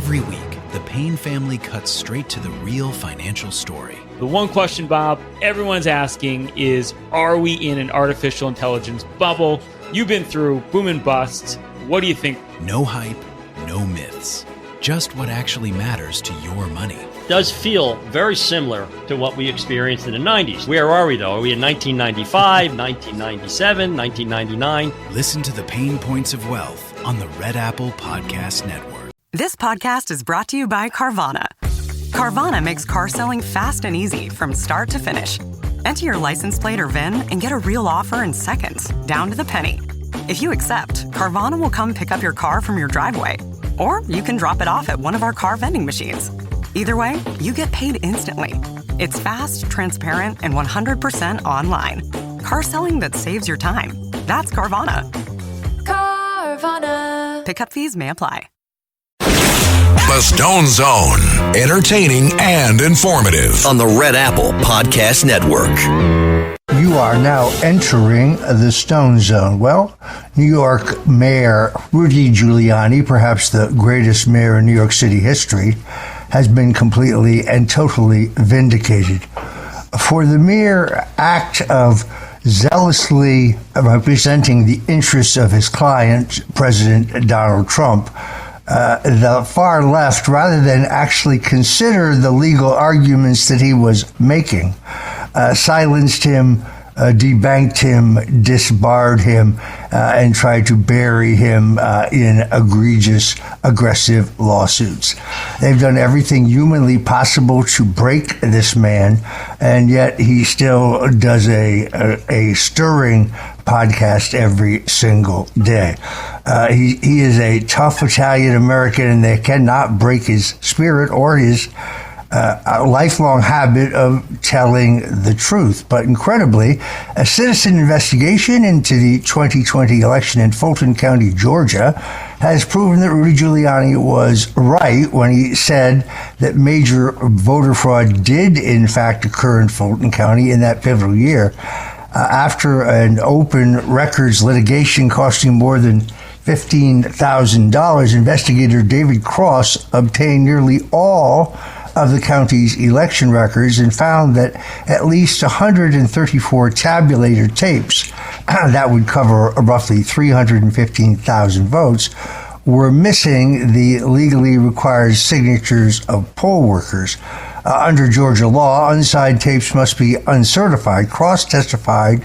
Every week, the Payne family cuts straight to the real financial story. The one question, Bob, everyone's asking is, are we in an artificial intelligence bubble? You've been through boom and bust. What do you think? No hype, no myths. Just what actually matters to your money. Does feel very similar to what we experienced in the 90s. Where are we, though? Are we in 1995, 1997, 1999? Listen to the Pain Points of Wealth on the Red Apple Podcast Network. This podcast is brought to you by Carvana. Carvana makes car selling fast and easy from start to finish. Enter your license plate or VIN and get a real offer in seconds, down to the penny. If you accept, Carvana will come pick up your car from your driveway. Or you can drop it off at one of our car vending machines. Either way, you get paid instantly. It's fast, transparent, and 100% online. Car selling that saves your time. That's Carvana. Carvana. Pickup fees may apply. The Stone Zone. Entertaining and informative. On the Red Apple Podcast Network. You are now entering the Stone Zone. Well, New York Mayor Rudy Giuliani, perhaps the greatest mayor in New York City history, has been completely and totally vindicated. For the mere act of zealously representing the interests of his client, President Donald Trump, the far left, rather than actually consider the legal arguments that he was making, silenced him, debanked him, disbarred him, and tried to bury him in egregious, aggressive lawsuits. They've done everything humanly possible to break this man, and yet he still does a stirring podcast every single day. He is a tough Italian American, and they cannot break his spirit or his a lifelong habit of telling the truth. But incredibly, a citizen investigation into the 2020 election in Fulton County, Georgia, has proven that Rudy Giuliani was right when he said that major voter fraud did in fact occur in Fulton County in that pivotal year. After an open records litigation costing more than $15,000, investigator David Cross obtained nearly all of the county's election records and found that at least 134 tabulator tapes that would cover roughly 315,000 votes were missing the legally required signatures of poll workers. Under Georgia law, unsigned tapes must be uncertified. Cross testified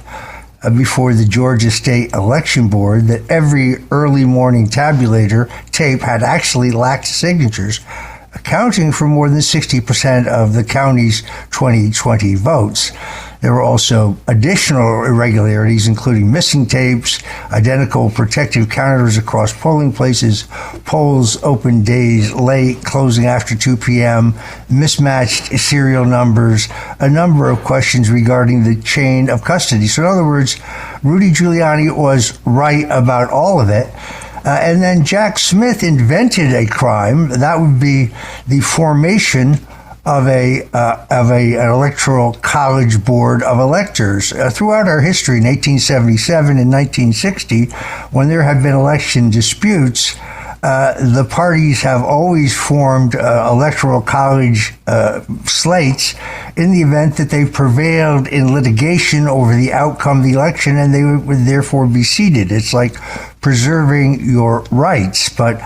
before the Georgia State Election Board that every early morning tabulator tape had actually lacked signatures, accounting for more than 60% of the county's 2020 votes. There were also additional irregularities, including missing tapes, identical protective counters across polling places, polls open days late, closing after 2 p.m., mismatched serial numbers, a number of questions regarding the chain of custody. So in other words, Rudy Giuliani was right about all of it. And then Jack Smith invented a crime that would be the formation of an electoral college board of electors. Throughout our history, in 1877 and 1960, when there have been election disputes, the parties have always formed electoral college slates in the event that they prevailed in litigation over the outcome of the election, and they would therefore be seated. It's like preserving your rights. But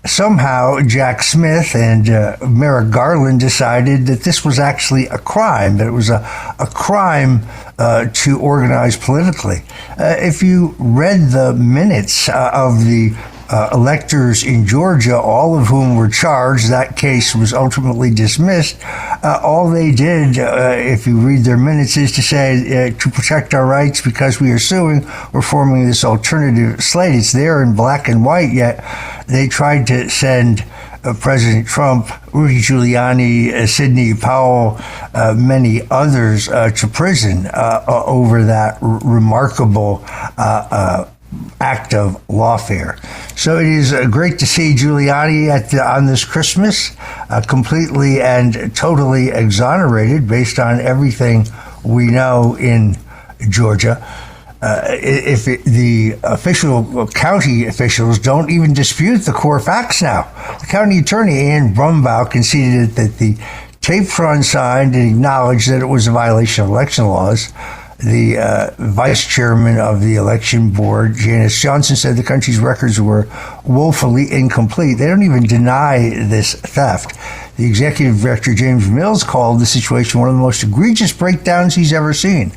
somehow Jack Smith and Merrick Garland decided that this was actually a crime, that it was a crime to organize politically. If you read the minutes of the electors in Georgia, all of whom were charged, that case was ultimately dismissed. All they did, if you read their minutes, is to say, to protect our rights because we are suing, we're forming this alternative slate. It's there in black and white, yet they tried to send President Trump, Rudy Giuliani, Sidney Powell, many others to prison over that remarkable act of lawfare. So it is great to see Giuliani on this Christmas, completely and totally exonerated based on everything we know in Georgia. The official county officials don't even dispute the core facts now. The county attorney, Ann Brumbaugh, conceded that the tapes were unsigned and acknowledged that it was a violation of election laws. The vice chairman of the election board, Janice Johnson, said the country's records were woefully incomplete. They don't even deny this theft. The executive director, James Mills, called the situation one of the most egregious breakdowns he's ever seen.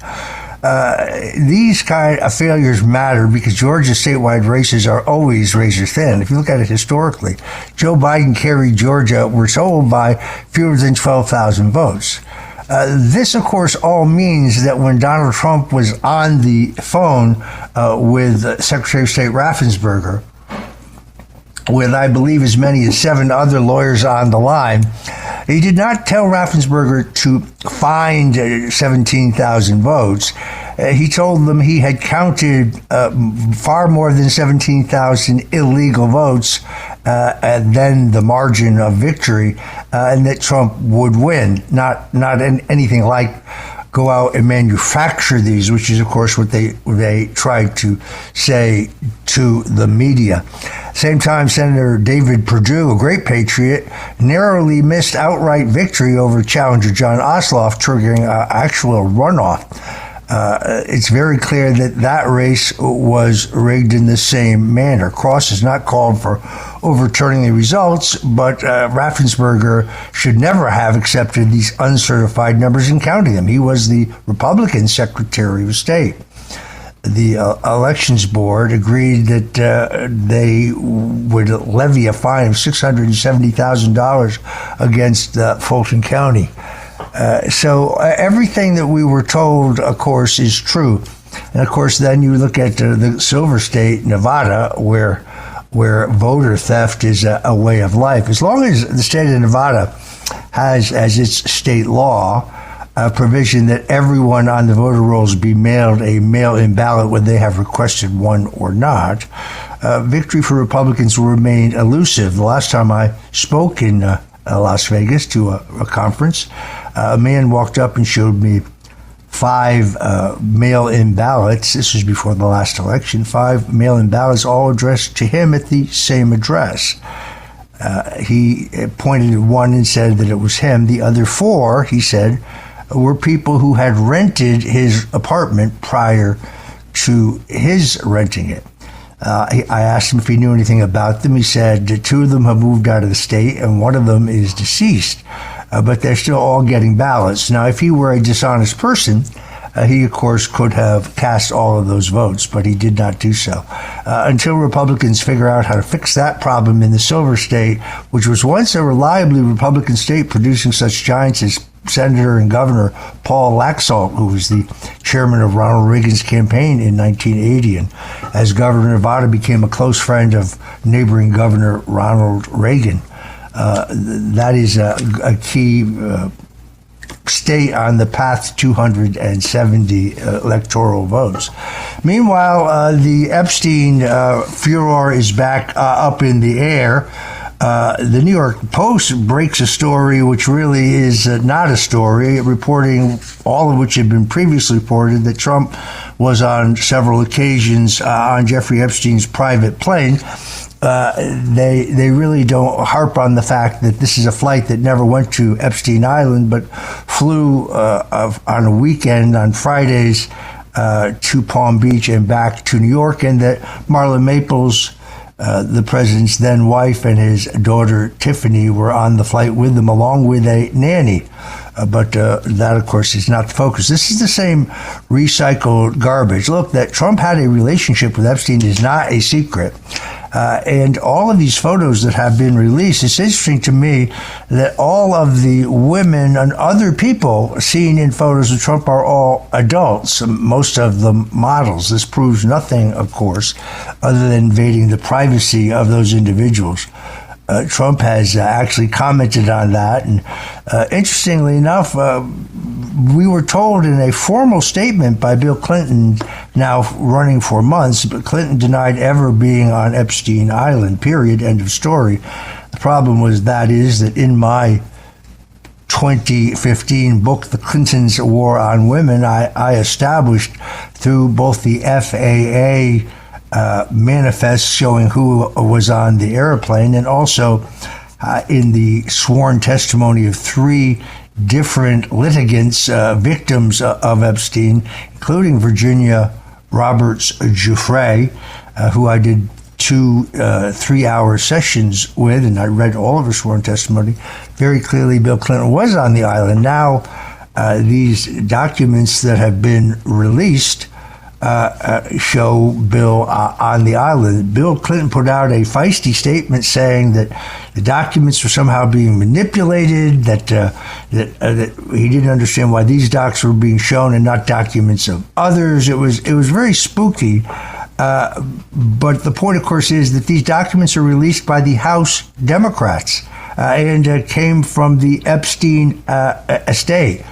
These kind of failures matter because Georgia's statewide races are always razor thin. If you look at it historically, Joe Biden carried Georgia, we're told, by fewer than 12,000 votes. This, of course, all means that when Donald Trump was on the phone with Secretary of State Raffensperger, with, I believe, as many as 7 other lawyers on the line, he did not tell Raffensperger to find 17,000 votes. He told them he had counted far more than 17,000 illegal votes and then the margin of victory, and that Trump would win, not anything like go out and manufacture these, which is, of course, what they tried to say to the media. Same time, Senator David Perdue, a great patriot, narrowly missed outright victory over challenger John Ossoff, triggering an actual runoff. It's very clear that race was rigged in the same manner. Cross has not called for overturning the results, but Raffensperger should never have accepted these uncertified numbers and counting them. He was the Republican Secretary of State. The Elections Board agreed that they would levy a fine of $670,000 against Fulton County. So everything that we were told, of course, is true. And, of course, then you look at the Silver State, Nevada, where voter theft is a way of life. As long as the state of Nevada has as its state law a provision that everyone on the voter rolls be mailed a mail-in ballot whether they have requested one or not, victory for Republicans will remain elusive. The last time I spoke in Las Vegas to a conference, a man walked up and showed me 5 mail-in ballots. This was before the last election. 5 mail-in ballots, all addressed to him at the same address. He pointed at one and said that it was him. The other 4, he said, were people who had rented his apartment prior to his renting it. I asked him if he knew anything about them. He said 2 of them have moved out of the state and 1 of them is deceased, but they're still all getting ballots. Now, if he were a dishonest person, he, of course, could have cast all of those votes, but he did not do so. Until Republicans figure out how to fix that problem in the Silver State, which was once a reliably Republican state producing such giants as Senator and Governor Paul Laxalt, who was the chairman of Ronald Reagan's campaign in 1980, and as governor, Nevada became a close friend of neighboring Governor Ronald Reagan. That is a key state on the path to 270 electoral votes. Meanwhile, the Epstein furor is back up in the air. The New York Post breaks a story which really is not a story, reporting all of which had been previously reported, that Trump was on several occasions on Jeffrey Epstein's private plane. They really don't harp on the fact that this is a flight that never went to Epstein Island, but flew on a weekend on Fridays to Palm Beach and back to New York, and that Marla Maples, the president's then wife, and his daughter Tiffany were on the flight with them, along with a nanny. But that, of course, is not the focus. This is the same recycled garbage. Look, that Trump had a relationship with Epstein is not a secret. And all of these photos that have been released, it's interesting to me that all of the women and other people seen in photos of Trump are all adults, most of them models. This proves nothing, of course, other than invading the privacy of those individuals. Trump has actually commented on that. And interestingly enough, we were told in a formal statement by Bill Clinton, now running for months, but Clinton denied ever being on Epstein Island, period, end of story. The problem was that in my 2015 book, The Clintons' War on Women, I established through both the FAA manifest showing who was on the airplane and also in the sworn testimony of 3 different litigants, victims of Epstein, including Virginia Roberts Giuffre, who I did 2 3-hour sessions with, and I read all of her sworn testimony. Very clearly, Bill Clinton was on the island. Now, these documents that have been released show Bill on the island. Bill Clinton put out a feisty statement saying that the documents were somehow being manipulated, that he didn't understand why these docs were being shown and not documents of others. It was very spooky. But the point, of course, is that these documents are released by the House Democrats and came from the Epstein estate.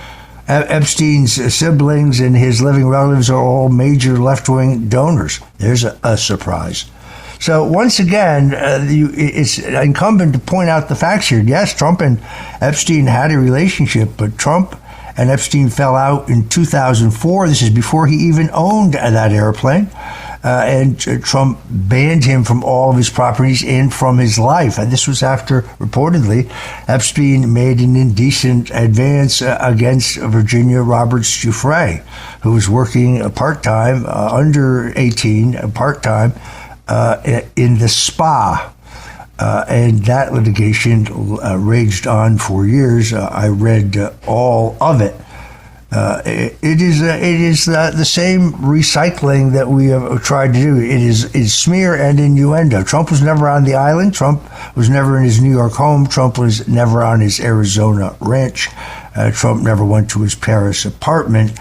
Epstein's siblings and his living relatives are all major left-wing donors. There's a surprise. So once again, it's incumbent to point out the facts here. Yes, Trump and Epstein had a relationship, but Trump and Epstein fell out in 2004. This is before he even owned that airplane. And Trump banned him from all of his properties and from his life. And this was after, reportedly, Epstein made an indecent advance against Virginia Roberts Giuffre, who was working part-time, under 18, part-time, in the spa. And that litigation raged on for years. I read all of it. It is the same recycling that we have tried to do. It is smear and innuendo. Trump was never on the island. Trump was never in his New York home. Trump was never on his Arizona ranch. Trump never went to his Paris apartment.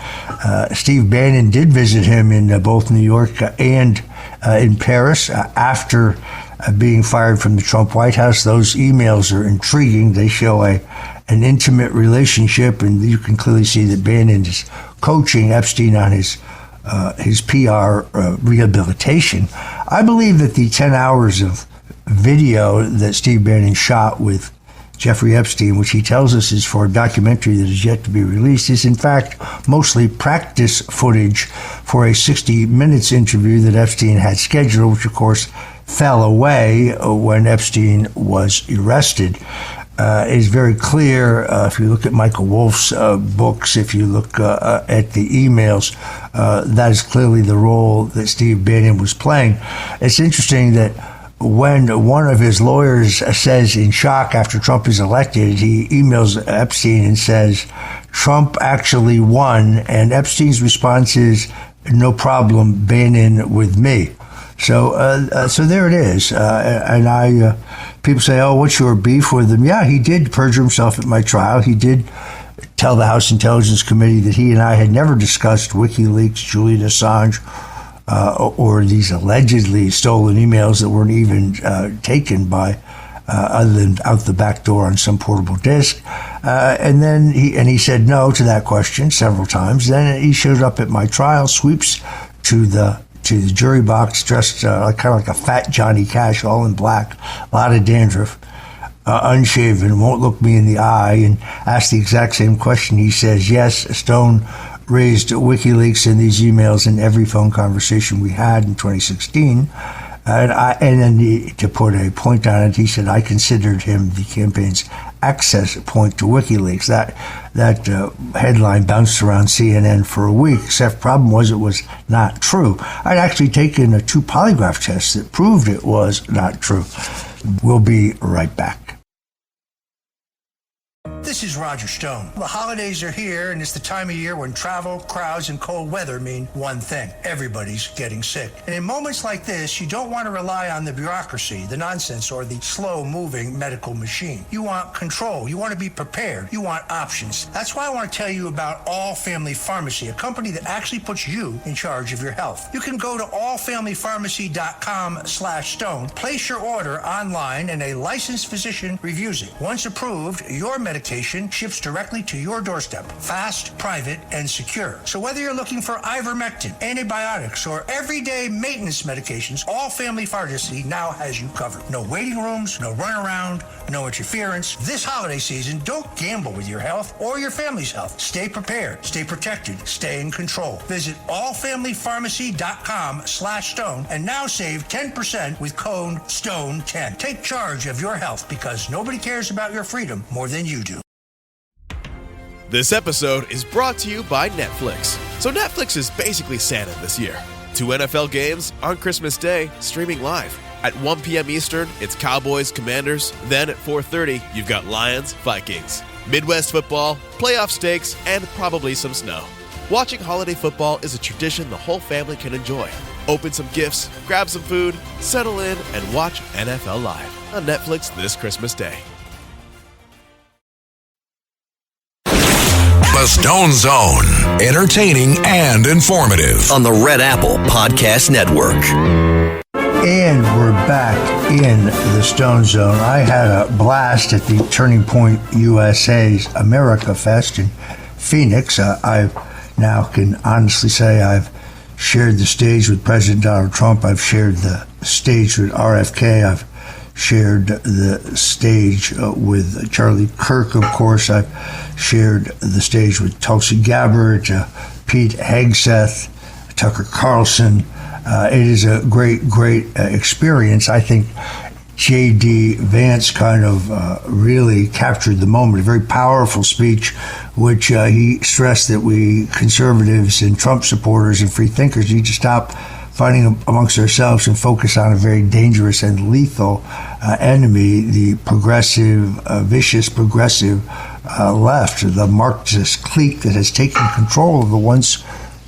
Steve Bannon did visit him in both New York and in Paris after being fired from the Trump White House. Those emails are intriguing. They show an intimate relationship, and you can clearly see that Bannon is coaching Epstein on his PR rehabilitation. I believe that the 10 hours of video that Steve Bannon shot with Jeffrey Epstein, which he tells us is for a documentary that is yet to be released, is in fact mostly practice footage for a 60 Minutes interview that Epstein had scheduled, which of course fell away when Epstein was arrested. Is very clear if you look at Michael Wolff's books, if you look at the emails, that is clearly the role that Steve Bannon was playing. It's interesting that when one of his lawyers says in shock after Trump is elected, he emails Epstein and says, Trump actually won, and Epstein's response is, no problem, Bannon with me. So there it is. And people say, oh, what's your beef with him? Yeah, he did perjure himself at my trial. He did tell the House Intelligence Committee that he and I had never discussed WikiLeaks, Julian Assange, or these allegedly stolen emails that weren't even taken by, other than out the back door on some portable disk. And then he said no to that question several times. Then he showed up at my trial, sweeps to the jury box, dressed kind of like a fat Johnny Cash, all in black, a lot of dandruff, unshaven, won't look me in the eye, and asked the exact same question. He says, yes, Stone raised WikiLeaks in these emails in every phone conversation we had in 2016. And then to put a point on it, he said, I considered him the campaign's access point to WikiLeaks. That headline bounced around CNN for a week, except problem was it was not true. I'd actually taken 2 polygraph tests that proved it was not true. We'll be right back. This is Roger Stone. The holidays are here, and it's the time of year when travel, crowds, and cold weather mean one thing. Everybody's getting sick. And in moments like this, you don't want to rely on the bureaucracy, the nonsense, or the slow-moving medical machine. You want control. You want to be prepared. You want options. That's why I want to tell you about All Family Pharmacy, a company that actually puts you in charge of your health. You can go to allfamilypharmacy.com/stone, place your order online, and a licensed physician reviews it. Once approved, your medication medication ships directly to your doorstep. Fast, private, and secure. So whether you're looking for ivermectin, antibiotics, or everyday maintenance medications, All Family Pharmacy now has you covered. No waiting rooms, no runaround, no interference. This holiday season, don't gamble with your health or your family's health. Stay prepared, stay protected, stay in control. Visit allfamilypharmacy.com/stone and now save 10% with code STONE10. Take charge of your health because nobody cares about your freedom more than you do. This episode is brought to you by Netflix. So Netflix is basically Santa this year. 2 NFL games on Christmas Day, streaming live. At 1 p.m. Eastern, it's Cowboys, Commanders. Then at 4:30, you've got Lions, Vikings. Midwest football, playoff stakes, and probably some snow. Watching holiday football is a tradition the whole family can enjoy. Open some gifts, grab some food, settle in, and watch NFL Live on Netflix this Christmas Day. The Stone Zone. Entertaining and informative. On the Red Apple Podcast Network. And we're back in the Stone Zone. I had a blast at the Turning Point USA's America Fest in Phoenix. I now can honestly say I've shared the stage with President Donald Trump. I've shared the stage with RFK. I've shared the stage with Charlie Kirk, of course. I've shared the stage with Tulsi Gabbard, Pete Hegseth, Tucker Carlson. It is a great experience. I think J.D. Vance kind of really captured the moment, a very powerful speech, which he stressed that we conservatives and Trump supporters and free thinkers need to stop fighting amongst ourselves and focus on a very dangerous and lethal enemy, the progressive, vicious progressive left, the Marxist clique that has taken control of the once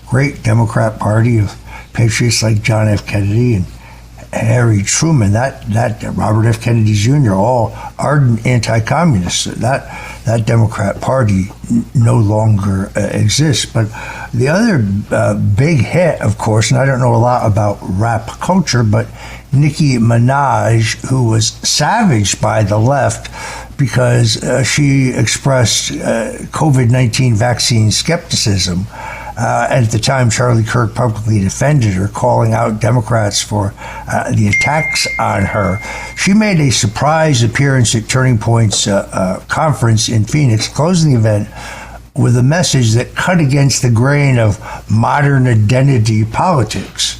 great Democrat Party of patriots like John F. Kennedy and Harry Truman, that Robert F. Kennedy Jr., all ardent anti-communists. That Democrat Party no longer exists. But the other big hit, of course, and I don't know a lot about rap culture, but Nicki Minaj, who was savaged by the left because she expressed COVID-19 vaccine skepticism. And at the time, Charlie Kirk publicly defended her, calling out Democrats for the attacks on her. She made a surprise appearance at Turning Point's conference in Phoenix, closing the event with a message that cut against the grain of modern identity politics.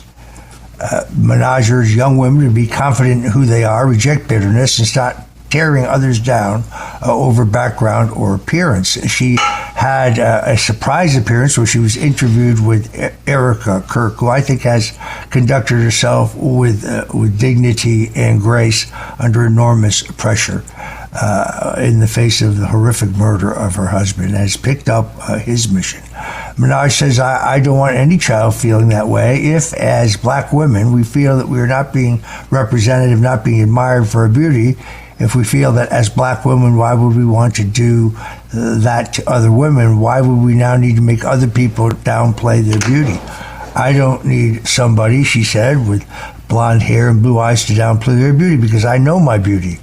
Minaj urged young women to be confident in who they are, reject bitterness, and stop tearing others down over background or appearance. She had a surprise appearance where she was interviewed with Erica Kirk, who I think has conducted herself with dignity and grace under enormous pressure in the face of the horrific murder of her husband, and has picked up his mission. Minaj says, I don't want any child feeling that way if, as black women, we feel that we are not being represented, not being admired for our beauty. If we feel that as black women, why would we want to do that to other women? Why would we now need to make other people downplay their beauty? I don't need somebody, she said, with blonde hair and blue eyes to downplay their beauty because I know my beauty.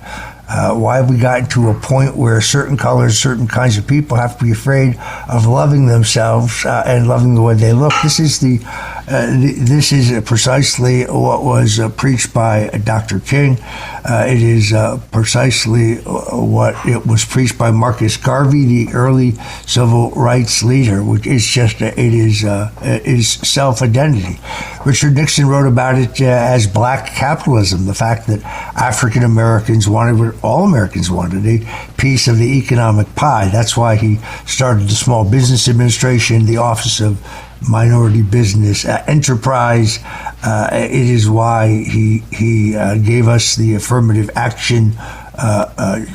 Why have we gotten to a point where certain colors, certain kinds of people have to be afraid of loving themselves and loving the way they look? This is precisely what was preached by Dr. King. It is precisely what it was preached by Marcus Garvey, the early civil rights leader, which is just, it is self-identity. Richard Nixon wrote about it as black capitalism, the fact that African Americans wanted what all Americans wanted, a piece of the economic pie. That's why he started the Small Business Administration, the Office of Minority Business Enterprise. It is why he gave us the affirmative action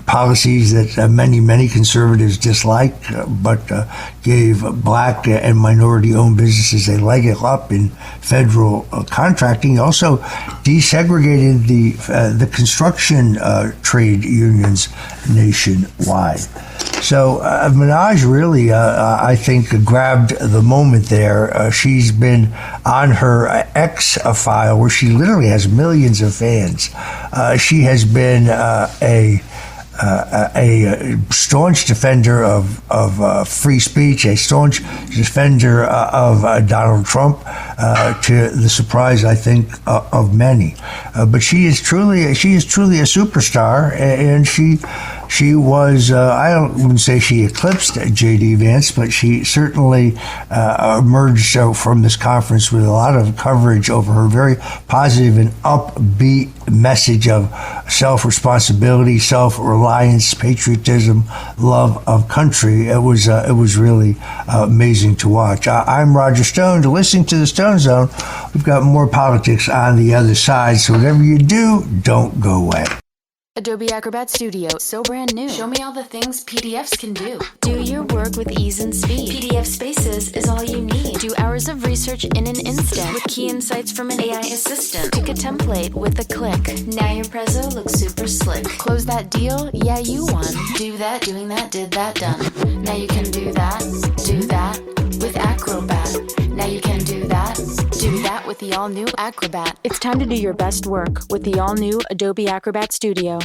policies that many conservatives dislike, but gave black and minority-owned businesses a leg up in federal contracting. He also desegregated the construction trade unions nationwide. So Minaj really, I think, grabbed the moment there. She's been on her X file, where she literally has millions of fans. She has been a a staunch defender of free speech, a staunch defender of Donald Trump, to the surprise, I think, of many. But she is truly a superstar, and she was, I wouldn't say she eclipsed J.D. Vance, but she certainly emerged from this conference with a lot of coverage over her very positive and upbeat message of self-responsibility, self-reliance, patriotism, love of country. It was really amazing to watch. I'm Roger Stone. To listen to the Stone Zone, we've got more politics on the other side, so whatever you do, don't go away. Adobe Acrobat Studio, so brand new. Show me all the things PDFs can do. Do your work with ease and speed. PDF Spaces is all you need. Do hours of research in an instant with key insights from an AI assistant. Pick a template with a click. Now your Prezzo looks super slick. Close that deal? Yeah, you won. Do that, doing that, did that, done. Now you can do that with Acrobat. Now you can do that with the all-new Acrobat. It's time to do your best work with the all-new Adobe Acrobat Studio.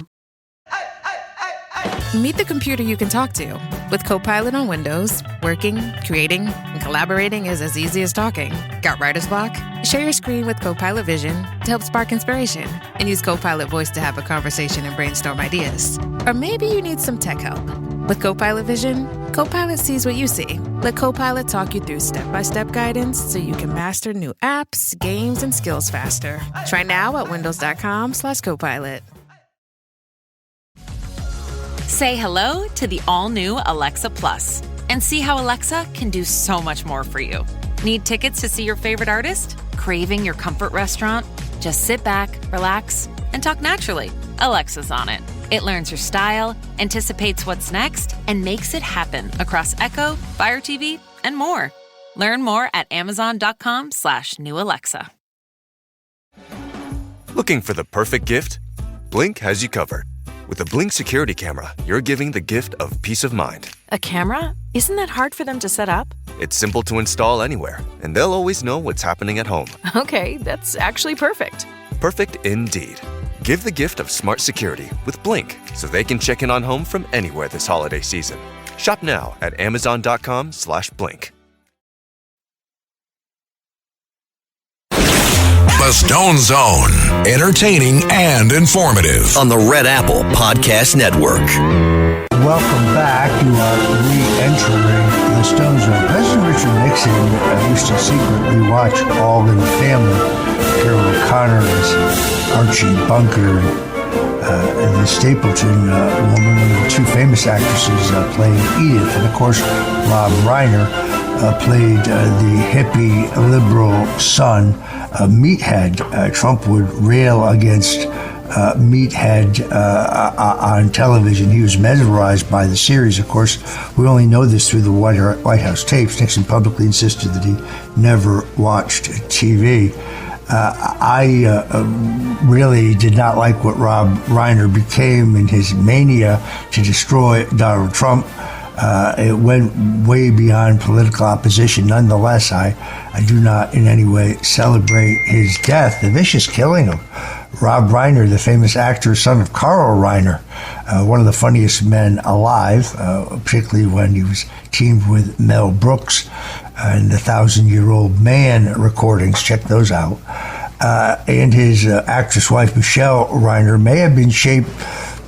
Meet the computer you can talk to. With Copilot on Windows, working, creating, and collaborating is as easy as talking. Got writer's block? Share your screen with Copilot Vision to help spark inspiration, and use Copilot Voice to have a conversation and brainstorm ideas. Or maybe you need some tech help. With Copilot Vision, Copilot sees what you see. Let Copilot talk you through step-by-step guidance so you can master new apps, games, and skills faster. Try now at windows.com/Copilot. Say hello to the all-new Alexa Plus and see how Alexa can do so much more for you. Need tickets to see your favorite artist? Craving your comfort restaurant? Just sit back, relax, and talk naturally. Alexa's on it. It learns your style, anticipates what's next, and makes it happen across Echo, Fire TV, and more. Learn more at Amazon.com/new Alexa. Looking for the perfect gift? Blink has you covered. With the Blink security camera, you're giving the gift of peace of mind. A camera? Isn't that hard for them to set up? It's simple to install anywhere, and they'll always know what's happening at home. Okay, that's actually perfect. Perfect indeed. Give the gift of smart security with Blink so they can check in on home from anywhere this holiday season. Shop now at Amazon.com/Blink. The Stone Zone. Entertaining and informative. On the Red Apple Podcast Network. Welcome back. You are re-entering the Stone Zone. President Richard Nixon used to secretly watch All in the Family. Carol O'Connor as Archie Bunker. The Stapleton woman, one of the two famous actresses playing Edith. And of course, Rob Reiner played the hippie liberal son, Meathead. Trump would rail against Meathead on television. He was mesmerized by the series. Of course, we only know this through the White House tapes. Nixon publicly insisted that he never watched TV. I really did not like what Rob Reiner became in his mania to destroy Donald Trump. It went way beyond political opposition. Nonetheless, I do not in any way celebrate his death, the vicious killing of Rob Reiner, the famous actor, son of Carl Reiner, one of the funniest men alive, particularly when he was teamed with Mel Brooks and the 1,000-Year-Old Man recordings. Check those out. And his actress wife, Michelle Reiner, may have been shaped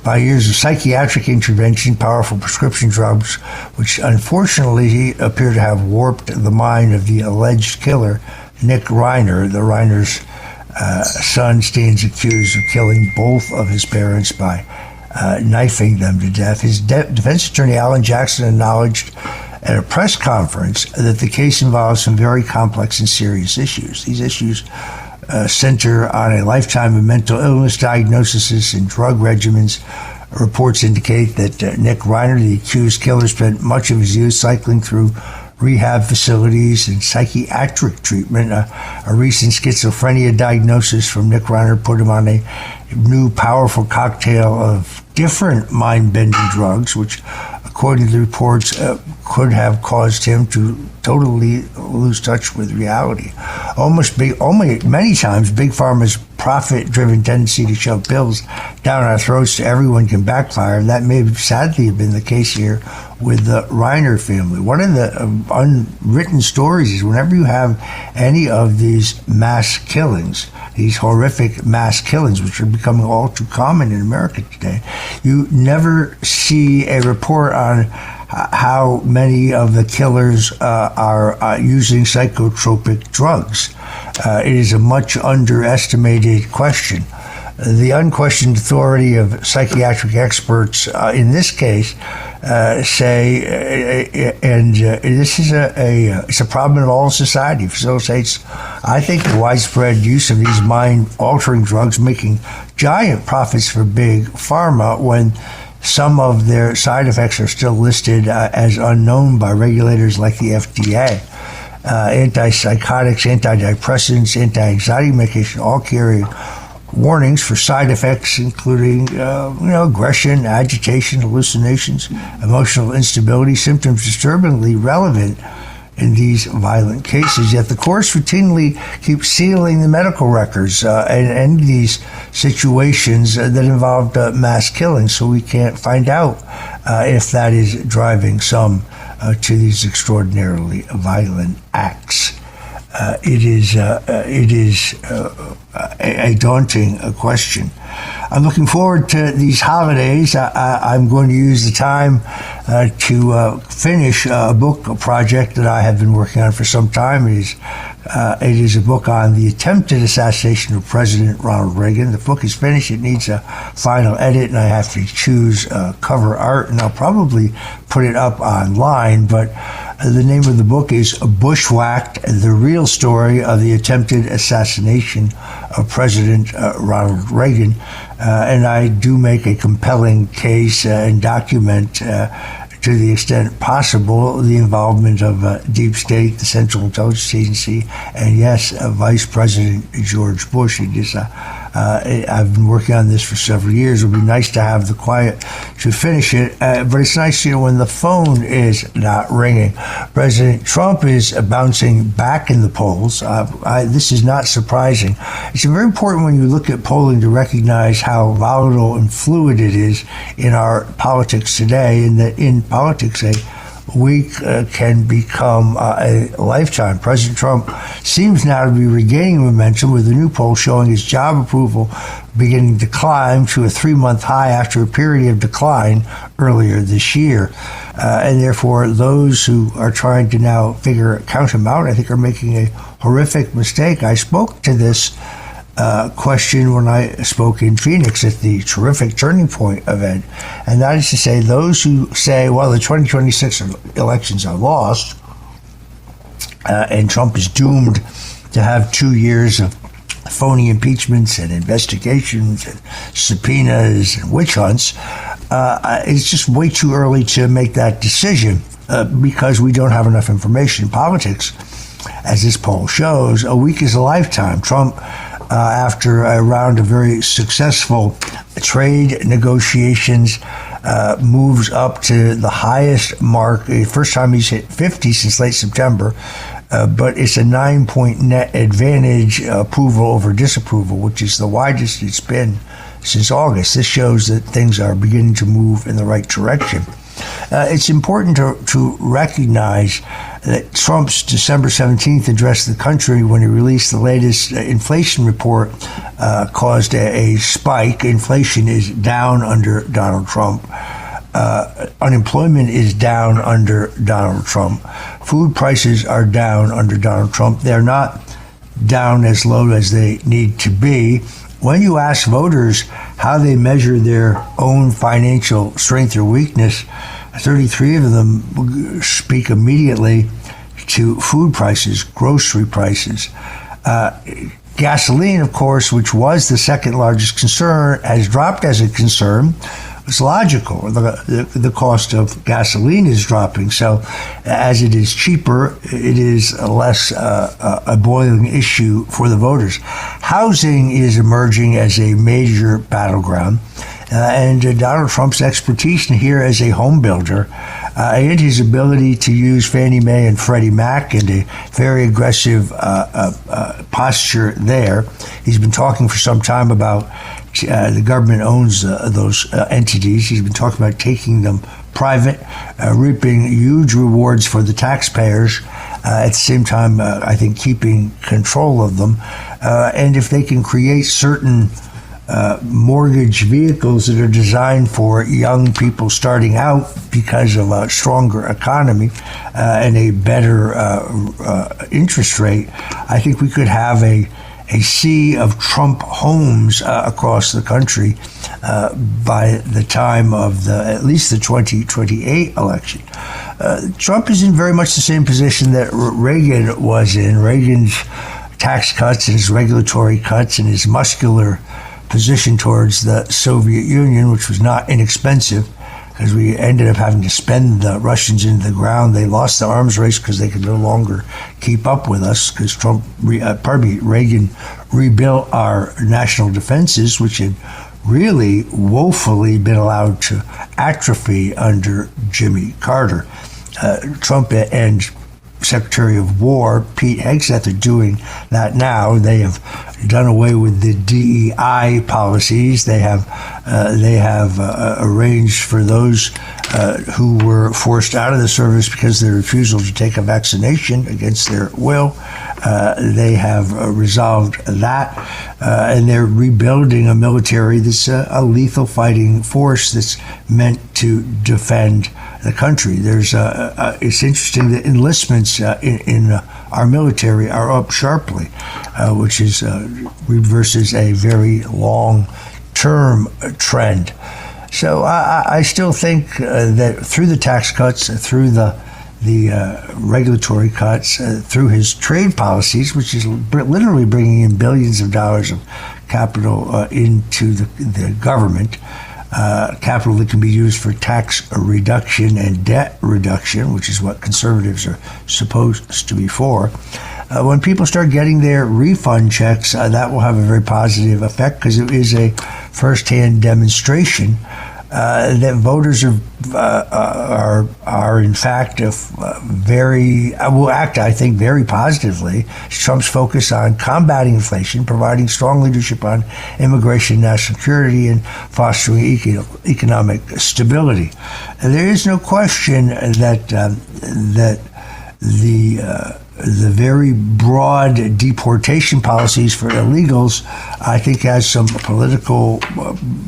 by years of psychiatric intervention, powerful prescription drugs, which unfortunately appear to have warped the mind of the alleged killer, Nick Reiner. The Reiner's son stands accused of killing both of his parents by knifing them to death. His defense attorney, Alan Jackson, acknowledged at a press conference that the case involves some very complex and serious issues. These issues center on a lifetime of mental illness diagnoses and drug regimens. Reports indicate that Nick Reiner, the accused killer, spent much of his youth cycling through rehab facilities and psychiatric treatment. A recent schizophrenia diagnosis from Nick Reiner put him on a new powerful cocktail of different mind-bending drugs, which according to the reports, could have caused him to totally lose touch with reality. Many times, Big Pharma's profit-driven tendency to shove pills down our throats to everyone can backfire, and that may sadly have been the case here with the Reiner family. One of the unwritten stories is whenever you have any of these mass killings, these horrific mass killings, which are becoming all too common in America today, you never see a report on how many of the killers are using psychotropic drugs. It is a much underestimated question. The unquestioned authority of psychiatric experts in this case say, and this is it's a problem in all society, facilitates, I think, the widespread use of these mind-altering drugs, making giant profits for Big Pharma when some of their side effects are still listed as unknown by regulators like the FDA. Antipsychotics, antidepressants, anti-anxiety medication all carry warnings for side effects, including aggression, agitation, hallucinations, emotional instability, symptoms disturbingly relevant in these violent cases. Yet the courts routinely keep sealing the medical records and these situations that involved mass killings, so we can't find out if that is driving some to these extraordinarily violent acts. It is a daunting question. I'm looking forward to these holidays. I'm going to use the time to finish a book project that I have been working on for some time. It is a book on the attempted assassination of President Ronald Reagan. The book is finished. It needs a final edit, and I have to choose cover art, and I'll probably put it up online, but the name of the book is Bushwhacked, the real story of the attempted assassination of President Ronald Reagan. And I do make a compelling case and document to the extent possible the involvement of Deep State, the Central Intelligence Agency, and yes, Vice President George Bush. I've been working on this for several years. It would be nice to have the quiet to finish it, but it's nice, when the phone is not ringing. President Trump is bouncing back in the polls. This is not surprising. It's very important when you look at polling to recognize how volatile and fluid it is in our politics today, and that in politics, a week can become a lifetime. President Trump seems now to be regaining momentum, with a new poll showing his job approval beginning to climb to a 3-month high after a period of decline earlier this year. And therefore, those who are trying to now count him out, I think, are making a horrific mistake. I spoke to this question when I spoke in Phoenix at the terrific Turning Point event, and that is to say, those who say, well, the 2026 elections are lost and Trump is doomed to have 2 years of phony impeachments and investigations and subpoenas and witch hunts, it's just way too early to make that decision because we don't have enough information. In politics, as this poll shows, a week is a lifetime. Trump, after a round of very successful trade negotiations, moves up to the highest mark. The first time he's hit 50 since late September, but it's a 9-point net advantage, approval over disapproval, which is the widest it's been since August. This shows that things are beginning to move in the right direction. It's important to recognize that Trump's December 17th address to the country, when he released the latest inflation report, caused a spike. Inflation is down under Donald Trump. Unemployment is down under Donald Trump. Food prices are down under Donald Trump. They're not down as low as they need to be. When you ask voters how they measure their own financial strength or weakness, 33 of them speak immediately to food prices, grocery prices. Gasoline, of course, which was the second largest concern, has dropped as a concern. It's logical. The cost of gasoline is dropping. So as it is cheaper, it is less a boiling issue for the voters. Housing is emerging as a major battleground. and Donald Trump's expertise here as a home builder and his ability to use Fannie Mae and Freddie Mac and a very aggressive posture there. He's been talking for some time about the government owns those entities. He's been talking about taking them private, reaping huge rewards for the taxpayers. At the same time, I think keeping control of them. And if they can create certain mortgage vehicles that are designed for young people starting out because of a stronger economy and a better interest rate, I think we could have a sea of Trump homes across the country by the time of at least the 2028 election. Trump is in very much the same position that Reagan was in. Reagan's tax cuts and his regulatory cuts and his muscular position towards the Soviet Union, which was not inexpensive, because we ended up having to spend the Russians into the ground. They lost the arms race because they could no longer keep up with us, because Reagan rebuilt our national defenses, which had really woefully been allowed to atrophy under Jimmy Carter. Trump and Secretary of War Pete Hegseth are doing that now. They have done away with the DEI policies. They have arranged for those who were forced out of the service because of their refusal to take a vaccination against their will. They have resolved that, and they're rebuilding a military that's a lethal fighting force that's meant to defend the country. It's interesting that enlistments in our military are up sharply, which is reverses a very long-term trend. So I still think that through the tax cuts, through the regulatory cuts, through his trade policies, which is literally bringing in billions of dollars of capital into the government, capital that can be used for tax reduction and debt reduction, which is what conservatives are supposed to be for. When people start getting their refund checks, that will have a very positive effect, because it is a firsthand demonstration that voters are in fact will act, I think, very positively. Trump's focus on combating inflation, providing strong leadership on immigration, national security, and fostering economic stability. And there is no question that the very broad deportation policies for illegals, I think, has some political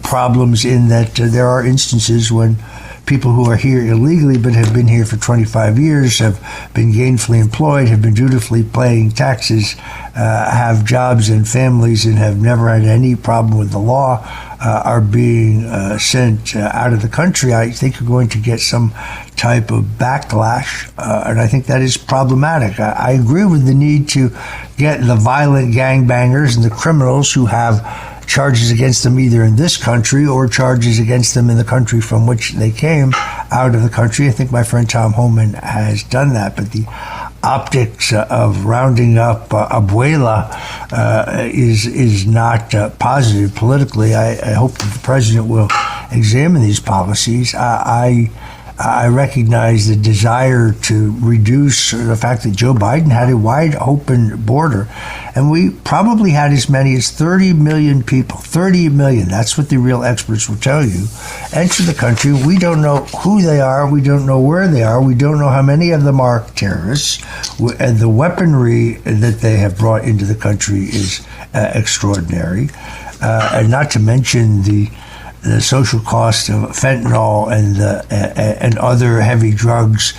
problems, in that there are instances when people who are here illegally but have been here for 25 years, have been gainfully employed, have been dutifully paying taxes, have jobs and families, and have never had any problem with the law, are being sent out of the country. I think you're going to get some type of backlash, and I think that is problematic. I agree with the need to get the violent gangbangers and the criminals who have charges against them either in this country or charges against them in the country from which they came out of the country. I think my friend Tom Homan has done that, but the optics of rounding up Abuela is not positive politically. I hope that the president will examine these policies. I recognize the desire to reduce the fact that Joe Biden had a wide open border, and we probably had as many as 30 million people, 30 million, that's what the real experts will tell you, enter the country. We don't know who they are. We don't know where they are. We don't know how many of them are terrorists. And the weaponry that they have brought into the country is extraordinary. And not to mention the social cost of fentanyl and other heavy drugs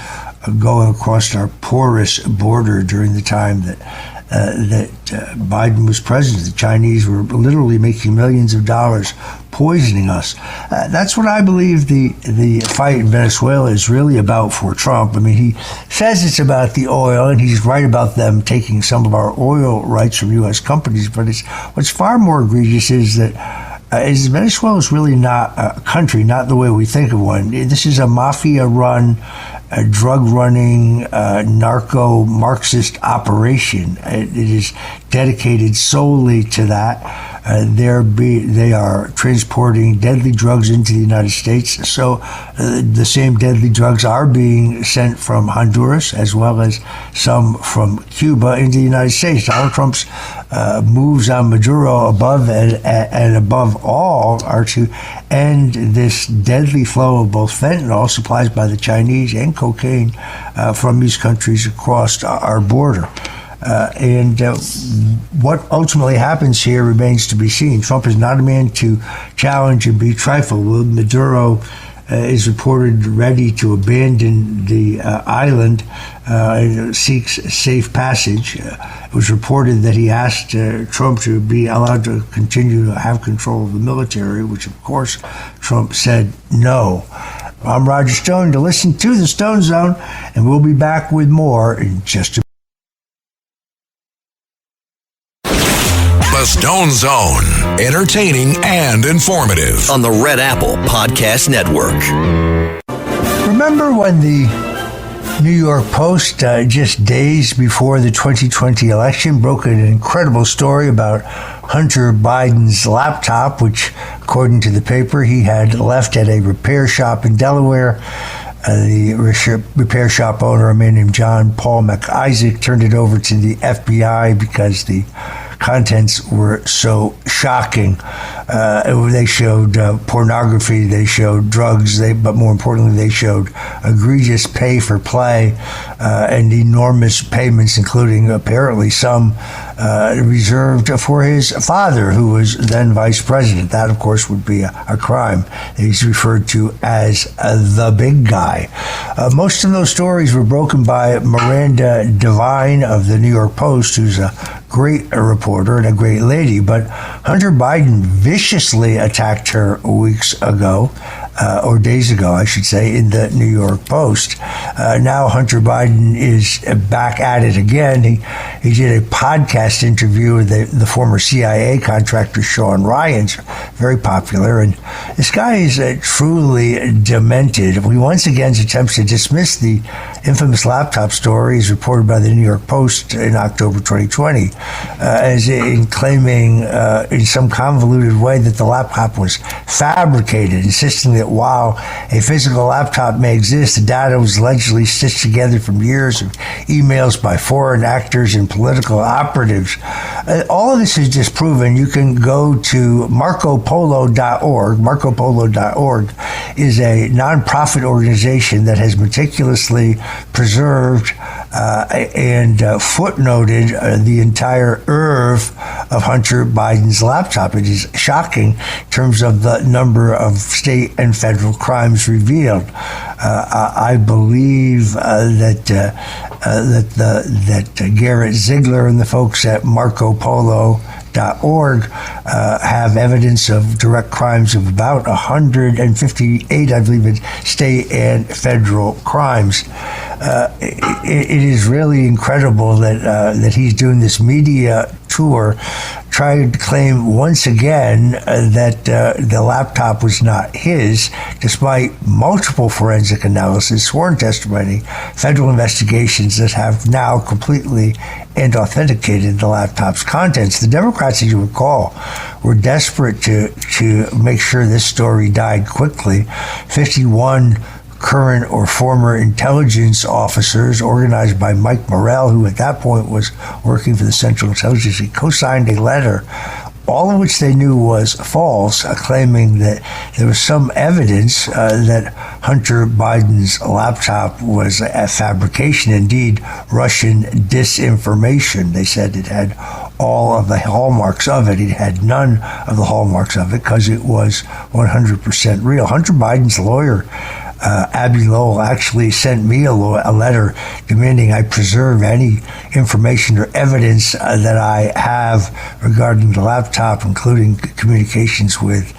going across our porous border during the time that Biden was president. The Chinese were literally making millions of dollars poisoning us. That's what I believe the fight in Venezuela is really about for Trump. I mean, he says it's about the oil, and he's right about them taking some of our oil rights from U.S. companies, but what's far more egregious is that Venezuela is really not a country, not the way we think of one. This is a mafia-run, drug-running, narco-Marxist operation. It is dedicated solely to that. They are transporting deadly drugs into the United States. So the same deadly drugs are being sent from Honduras as well as some from Cuba into the United States. Donald Trump's moves on Maduro above and above all are to end this deadly flow of both fentanyl supplies by the Chinese and cocaine from these countries across our border. What ultimately happens here remains to be seen. Trump is not a man to challenge and be trifled with. Maduro is reported ready to abandon the island, seeks safe passage. It was reported that he asked Trump to be allowed to continue to have control of the military, which of course Trump said no. I'm Roger Stone. To listen to the Stone Zone, and we'll be back with more in just a minute. The Stone Zone, entertaining and informative on the Red Apple Podcast Network. Remember when the New York Post, just days before the 2020 election, broke an incredible story about Hunter Biden's laptop, which, according to the paper, he had left at a repair shop in Delaware. The repair shop owner, a man named John Paul McIsaac, turned it over to the FBI because the contents were so shocking. They showed pornography, they showed drugs, but more importantly, they showed egregious pay for play and enormous payments, including apparently some reserved for his father, who was then vice president. That, of course, would be a crime. He's referred to as the big guy. Most of those stories were broken by Miranda Devine of the New York Post, who's a great reporter and a great lady, but Hunter Biden viciously attacked her weeks ago, or days ago, I should say, in the New York Post. Now Hunter Biden is back at it again. He did a podcast interview with the former CIA contractor Sean Ryan, very popular, and this guy is truly demented. He once again attempts to dismiss the infamous laptop story as reported by the New York Post in October 2020, as in claiming in some convoluted way that the laptop was fabricated, insisting that while a physical laptop may exist, the data was allegedly stitched together from years of emails by foreign actors and political operatives. All of this is disproven. You can go to MarcoPolo.org. MarcoPolo.org is a nonprofit organization that has meticulously preserved and footnoted the entire oeuvre of Hunter Biden's laptop. It is shocking in terms of the number of state and federal crimes revealed. I believe that Garrett Ziegler and the folks at MarcoPolo.org have evidence of direct crimes of about 158, I believe it's state and federal crimes. It is really incredible that he's doing this media tour, trying to claim once again that the laptop was not his, despite multiple forensic analysis, sworn testimony, federal investigations that have now completely and authenticated the laptop's contents. The Democrats, as you recall, were desperate to make sure this story died quickly. 51 current or former intelligence officers, organized by Mike Morrell, who at that point was working for the Central Intelligence, he co-signed a letter, all of which they knew was false, claiming that there was some evidence that Hunter Biden's laptop was a fabrication, indeed Russian disinformation. They said it had all of the hallmarks of it. It had none of the hallmarks of it because it was 100% real. Hunter Biden's lawyer, Abby Lowell, actually sent me a letter demanding I preserve any information or evidence that I have regarding the laptop, including communications with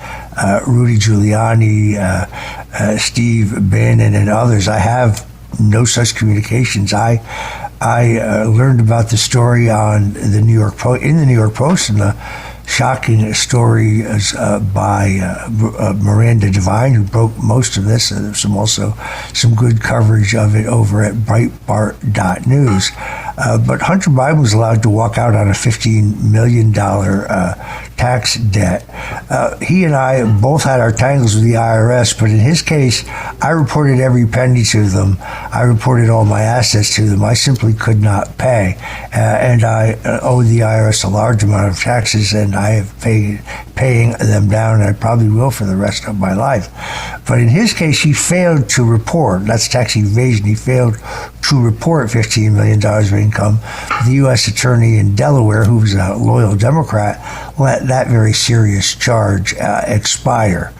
Rudy Giuliani, Steve Bannon, and others. I have no such communications. I learned about the story on the New York Post, in the New York Post, and the shocking story by Miranda Devine, who broke most of this. There's also some good coverage of it over at Breitbart.news. But Hunter Biden was allowed to walk out on a $15 million tax debt. He and I both had our tangles with the IRS, but in his case, I reported every penny to them. I reported all my assets to them. I simply could not pay. And I owe the IRS a large amount of taxes, and I have paying them down, and I probably will for the rest of my life. But in his case, he failed to report. That's tax evasion. He failed to report $15 million of income. The U.S. attorney in Delaware, who was a loyal Democrat, let that very serious charge expire.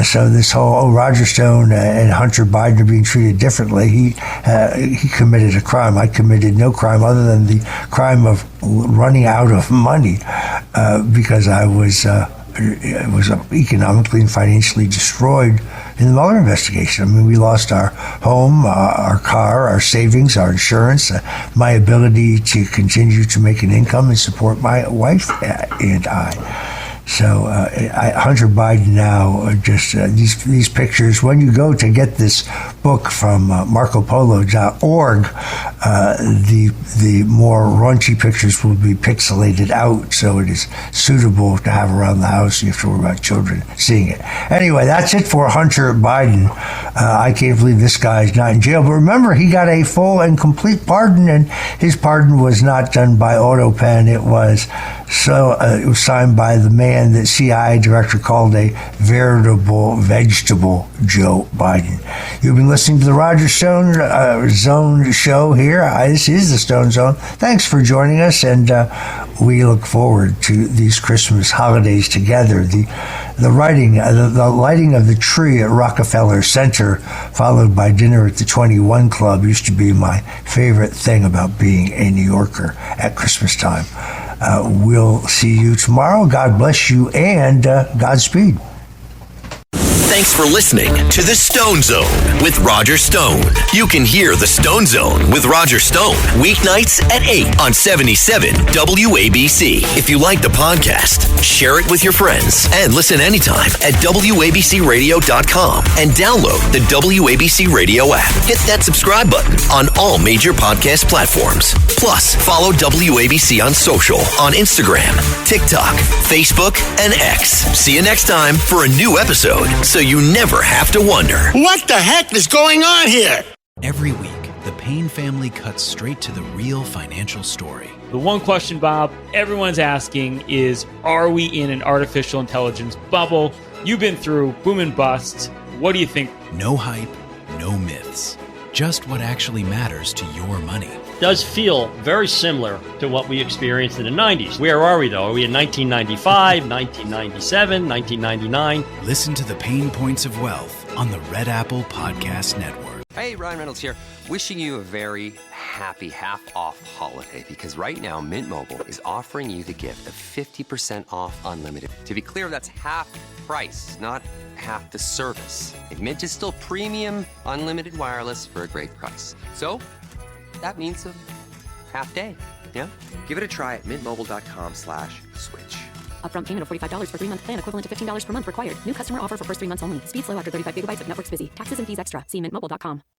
So this whole Roger Stone and Hunter Biden are being treated differently. He committed a crime. I committed no crime other than the crime of running out of money because I was economically and financially destroyed in the Mueller investigation. I mean, we lost our home, our car, our savings, our insurance, my ability to continue to make an income and support my wife and I. So Hunter Biden now, just these pictures, when you go to get this book from MarcoPolo.org, the more raunchy pictures will be pixelated out, so it is suitable to have around the house. You have to worry about children seeing it. Anyway, that's it for Hunter Biden. I can't believe this guy is not in jail. But remember, he got a full and complete pardon, and his pardon was not done by AutoPen. It was signed by the man that CIA director called a veritable vegetable, Joe Biden. You've been listening to the Roger Stone Zone show here. This is the Stone Zone. Thanks for joining us, and we look forward to these Christmas holidays together. The lighting of the tree at Rockefeller Center, followed by dinner at the 21 Club, used to be my favorite thing about being a New Yorker at Christmas time. We'll see you tomorrow. God bless you, and Godspeed. Thanks for listening to The Stone Zone with Roger Stone. You can hear The Stone Zone with Roger Stone weeknights at 8 on 77 WABC. If you like the podcast, share it with your friends and listen anytime at WABCRadio.com and download the WABC Radio app. Hit that subscribe button on all major podcast platforms. Plus, follow WABC on social on Instagram, TikTok, Facebook, and X. See you next time for a new episode, so you never have to wonder. What the heck is going on here? Every week, the Payne family cuts straight to the real financial story. The one question, Bob, everyone's asking is, are we in an artificial intelligence bubble? You've been through boom and bust. What do you think? No hype, no myths. Just what actually matters to your money. Does feel very similar to what we experienced in the 90s. Where are we, though? Are we in 1995, 1997, 1999? Listen to the Pain Points of Wealth on the Red Apple Podcast Network. Hey, Ryan Reynolds here. Wishing you a very happy half-off holiday, because right now Mint Mobile is offering you the gift of 50% off unlimited. To be clear, that's half price, not half the service. And Mint is still premium unlimited wireless for a great price. So that means a half day, yeah? Give it a try at mintmobile.com/switch. Upfront payment of $45 for 3-month plan, equivalent to $15 per month required. New customer offer for first 3 months only. Speed slow after 35 gigabytes if network's busy. Taxes and fees extra. See mintmobile.com.